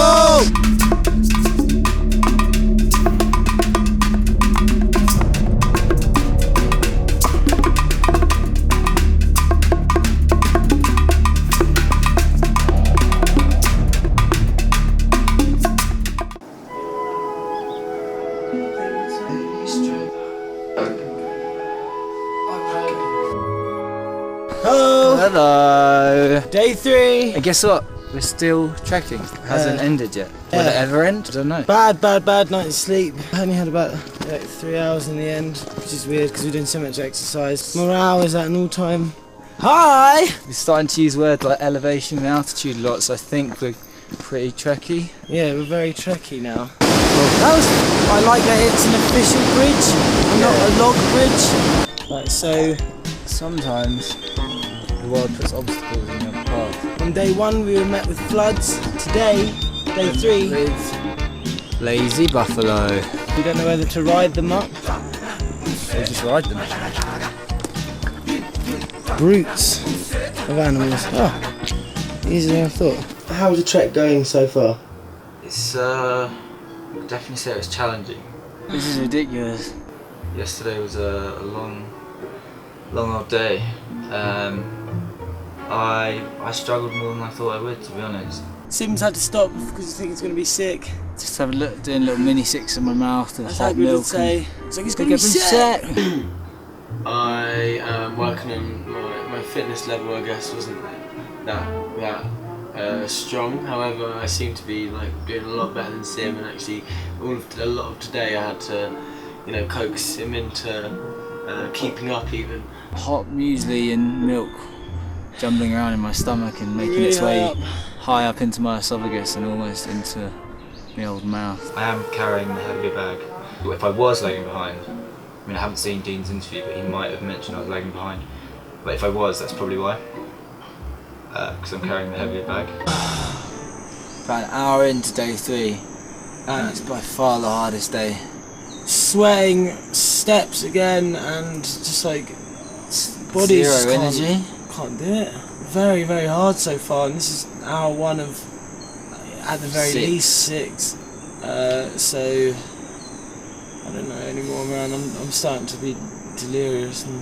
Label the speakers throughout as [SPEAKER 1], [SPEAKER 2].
[SPEAKER 1] Waterfall! Oh,
[SPEAKER 2] Hello!
[SPEAKER 1] day 3.
[SPEAKER 2] And guess what? We're still trekking. It hasn't ended yet. Will it ever end? I don't know.
[SPEAKER 1] Bad night's sleep. I only had about 3 hours in the end, which is weird because we're doing so much exercise. Morale is at an all-time high.
[SPEAKER 2] We're starting to use words like elevation and altitude a lot, so I think we're pretty trekky.
[SPEAKER 1] Yeah, we're very trekky now. I like that it's an official bridge and not a log bridge. Like so.
[SPEAKER 2] Sometimes the world puts obstacles in your path.
[SPEAKER 1] On day 1 we were met with floods. Today, day 3,
[SPEAKER 2] with lazy buffalo.
[SPEAKER 1] we don't know whether to ride them up.
[SPEAKER 2] We'll just ride them.
[SPEAKER 1] Brutes of animals. Oh, easier than I thought. How's the trek going so far?
[SPEAKER 2] It's I'd definitely say it was challenging. This is ridiculous. Yesterday was a long old day. I struggled more than I thought I would, to be honest.
[SPEAKER 1] Sim's had to stop because he thinks he's going to be sick.
[SPEAKER 2] Just have a look, doing little mini six in my mouth and
[SPEAKER 1] That's
[SPEAKER 2] hot
[SPEAKER 1] how we
[SPEAKER 2] milk.
[SPEAKER 1] would say. It's like he's going to be sick.
[SPEAKER 3] I am working on my fitness level. I guess wasn't that strong. However, I seem to be doing a lot better than Sim, and actually a lot of today I had to coax him into keeping up even.
[SPEAKER 2] Hot muesli and milk jumbling around in my stomach and making its way high up into my esophagus and almost into my old mouth. I am carrying the heavier bag. If I was lagging behind, I mean I haven't seen Dean's interview, but he might have mentioned I was lagging behind. But if I was, that's probably why. Because I'm carrying the heavier bag. About an hour into day 3, and it's by far the hardest day.
[SPEAKER 1] Sweating steps again and just body just
[SPEAKER 2] Zero energy.
[SPEAKER 1] Can't do it. Very, very hard so far, and this is hour 1 of at the very
[SPEAKER 2] 6.
[SPEAKER 1] least 6. So I don't know anymore, man. I'm starting to be delirious, and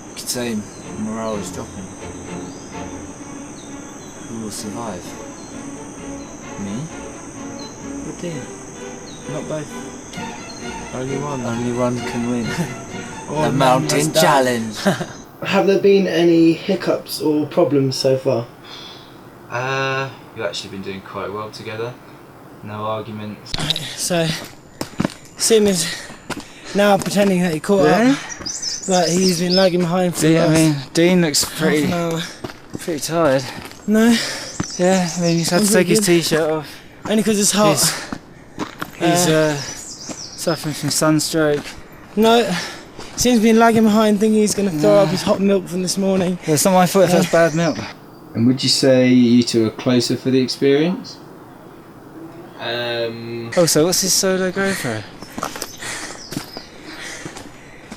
[SPEAKER 2] You could say morale is dropping. Who will survive? Me?
[SPEAKER 1] good deal. Not both. Only one.
[SPEAKER 2] Only one can win.
[SPEAKER 1] Or
[SPEAKER 2] The mountain challenge.
[SPEAKER 1] Have there been any hiccups or problems so far?
[SPEAKER 2] We've actually been doing quite well together. No arguments.
[SPEAKER 1] So, Sim is now pretending that he caught up, but he's been lagging behind for the last
[SPEAKER 2] Dean looks
[SPEAKER 1] half an hour.
[SPEAKER 2] pretty tired.
[SPEAKER 1] No,
[SPEAKER 2] Yeah, I mean he's had
[SPEAKER 1] I'm
[SPEAKER 2] to take his
[SPEAKER 1] pretty
[SPEAKER 2] t-shirt off.
[SPEAKER 1] only because it's hot.
[SPEAKER 2] He's suffering from sunstroke.
[SPEAKER 1] No, Sim's been lagging behind, thinking he's going to throw up his hot milk from this morning.
[SPEAKER 2] It's not my fault if that's bad milk. And would you say you two are closer for the experience? Also, what's his solo GoPro?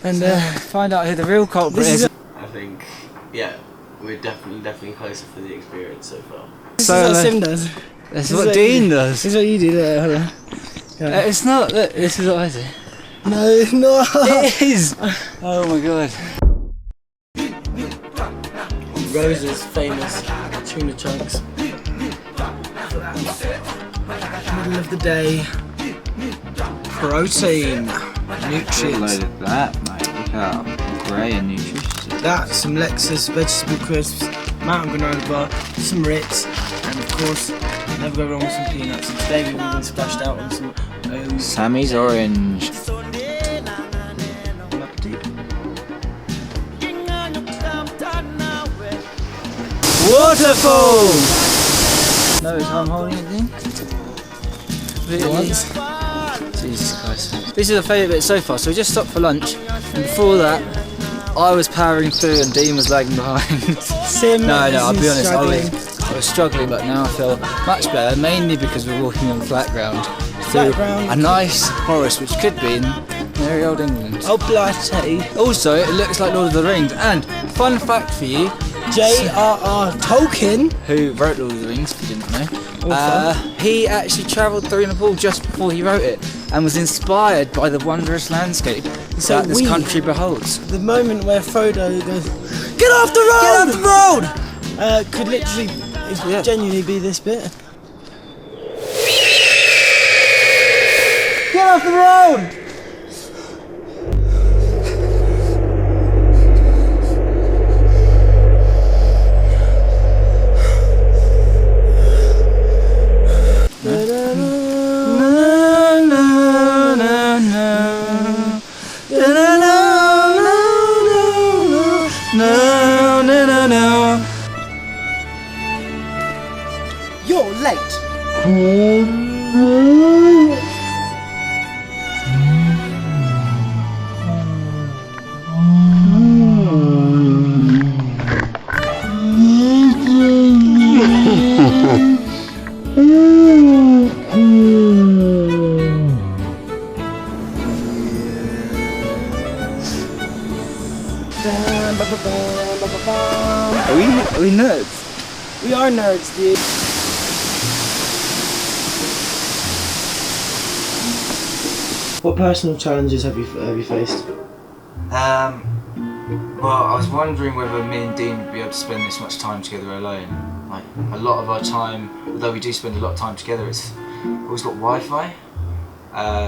[SPEAKER 1] And
[SPEAKER 2] Find out who the real culprit
[SPEAKER 1] this
[SPEAKER 2] is.
[SPEAKER 1] is
[SPEAKER 3] I think, yeah, we're definitely closer for the experience so far.
[SPEAKER 1] this is what Sim does.
[SPEAKER 2] That's
[SPEAKER 1] This is
[SPEAKER 2] what
[SPEAKER 1] what
[SPEAKER 2] Dean
[SPEAKER 1] you-
[SPEAKER 2] does.
[SPEAKER 1] This is what you do there. Hold on. Yeah.
[SPEAKER 2] It's not. Look, this is what I do.
[SPEAKER 1] No, no.
[SPEAKER 2] It is! Oh my god.
[SPEAKER 1] Rose's famous tuna chunks. Middle of the day. Protein. Nutrients.
[SPEAKER 2] Load of that, mate. Look how grey and nutritious it is.
[SPEAKER 1] That, some Lexus vegetable crisps, mountain granola bar, some Ritz, and of course, never go wrong with some peanuts. And today we've all been splashed out on some O's.
[SPEAKER 2] Sammy's orange.
[SPEAKER 1] Bon appetit.
[SPEAKER 2] Waterfall! No, I'm holding it in.
[SPEAKER 1] Once.
[SPEAKER 2] Jesus Christ. This is the favourite bit so far. So we just stopped for lunch, and before that, I was powering through and Dean was lagging behind.
[SPEAKER 1] Sim
[SPEAKER 2] No, I'll be honest,
[SPEAKER 1] struggling.
[SPEAKER 2] I was struggling, but now I feel much better, mainly because we're walking on flat ground through
[SPEAKER 1] ground.
[SPEAKER 2] a nice forest, which could be in merry old England.
[SPEAKER 1] Oh, bloody.
[SPEAKER 2] Also, it looks like Lord of the Rings. And fun fact for you,
[SPEAKER 1] J.R.R. Tolkien.
[SPEAKER 2] who wrote Lord of the Rings, if you didn't know, He actually travelled through Nepal just before he wrote it and was inspired by the wondrous landscape that this country beholds.
[SPEAKER 1] The moment where Frodo goes, "Get off the road! Get off the road!" Could literally, genuinely be this bit. Get off the road! You're late.
[SPEAKER 2] Are we nerds?
[SPEAKER 1] We are nerds, dude. What personal challenges have you faced?
[SPEAKER 2] Well, I was wondering whether me and Dean would be able to spend this much time together alone. Like, a lot of our time, although we do spend a lot of time together, it's always got Wi-Fi.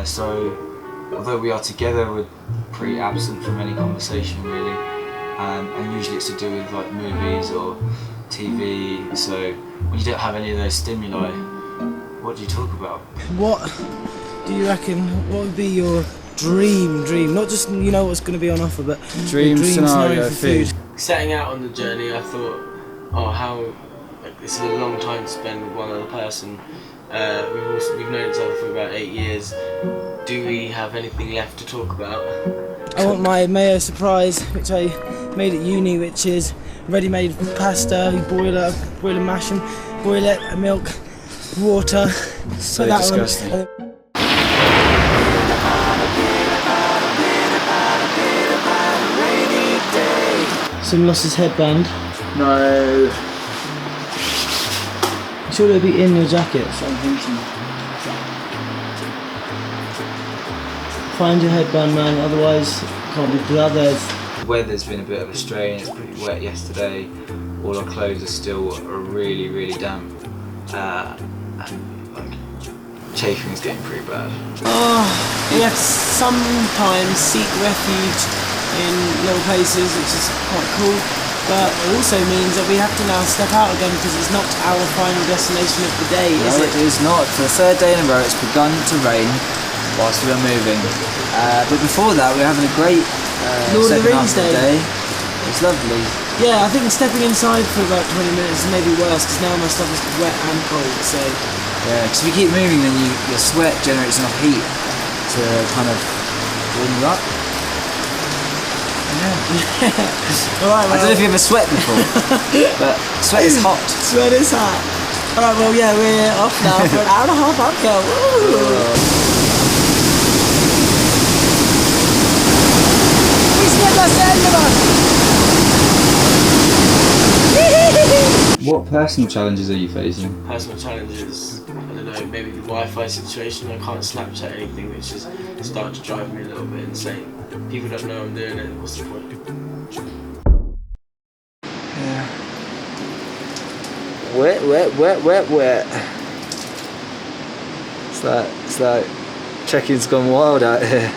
[SPEAKER 2] So, although we are together, we're pretty absent from any conversation, really. And usually it's to do with like movies or TV. So, when you don't have any of those stimuli, what do you talk about?
[SPEAKER 1] What do you reckon? What would be your dream? Not just what's going to be on offer, but
[SPEAKER 2] Dream scenario for food.
[SPEAKER 3] Setting out on the journey, I thought, this is a long time to spend with one other person. We've known each other for about 8 years. Do we have anything left to talk about?
[SPEAKER 1] I want my mayo surprise, which I made at uni, which is ready-made pasta. You boil and mash them, boil it, milk, water.
[SPEAKER 2] So disgusting.
[SPEAKER 1] Sim lost his headband.
[SPEAKER 2] No.
[SPEAKER 1] Should it be in your jacket? Find your headband, man, otherwise it can't be Blaggers.
[SPEAKER 2] The weather's been a bit of a strain. It's pretty wet yesterday. All our clothes are still really, really damp. And chafing's getting pretty bad.
[SPEAKER 1] We have to sometimes seek refuge in little places, which is quite cool, but it also means that we have to now step out again because it's not our final destination of the day, is it?
[SPEAKER 2] No, it is not. For the third day in a row, it's begun to rain whilst we are moving. But before that, we were having a great
[SPEAKER 1] Lord of the
[SPEAKER 2] second half
[SPEAKER 1] Rings
[SPEAKER 2] of the
[SPEAKER 1] day.
[SPEAKER 2] day. It's lovely.
[SPEAKER 1] Yeah, I think stepping inside for about 20 minutes is maybe worse because now my stuff is wet and cold, so...
[SPEAKER 2] Yeah, because if you keep moving, then your sweat generates enough heat to kind of warm you up. Yeah.
[SPEAKER 1] Alright,
[SPEAKER 2] I don't know if you ever sweat before, but sweat is hot.
[SPEAKER 1] Sweat is hot. Alright, well, yeah, we're off now for an hour and a half uphill.
[SPEAKER 2] What personal challenges are you facing?
[SPEAKER 3] Personal challenges, I don't know, maybe the Wi-Fi situation. I can't Snapchat anything, which is starting to drive me a little bit insane. People don't know I'm doing it, what's the point?
[SPEAKER 2] Yeah. Wet. It's like check-in's gone wild out here.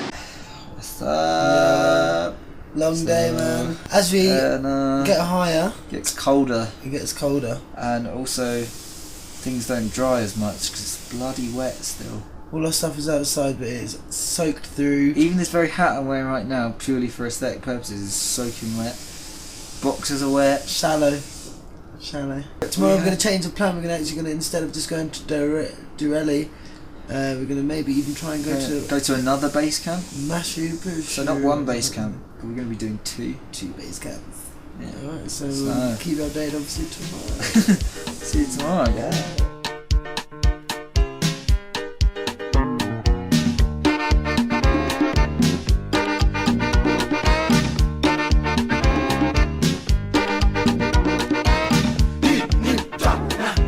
[SPEAKER 2] What's up?
[SPEAKER 1] Long day, man. As we get higher,
[SPEAKER 2] it gets colder. And also, things don't dry as much because it's bloody wet still.
[SPEAKER 1] All our stuff is outside, but it's soaked through.
[SPEAKER 2] Even this very hat I'm wearing right now, purely for aesthetic purposes, is soaking wet. Boxers are wet.
[SPEAKER 1] Shallow. Tomorrow we're going to change the plan. We're going to instead of just going to Durelli, we're going to maybe even try and
[SPEAKER 2] go to another base camp.
[SPEAKER 1] Mashu.
[SPEAKER 2] So not one base camp, but we're going to be doing two
[SPEAKER 1] base camps.
[SPEAKER 2] Yeah.
[SPEAKER 1] Alright, so we'll keep you updated obviously tomorrow.
[SPEAKER 2] See you tomorrow, guys.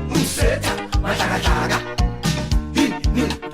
[SPEAKER 4] Museta,
[SPEAKER 1] you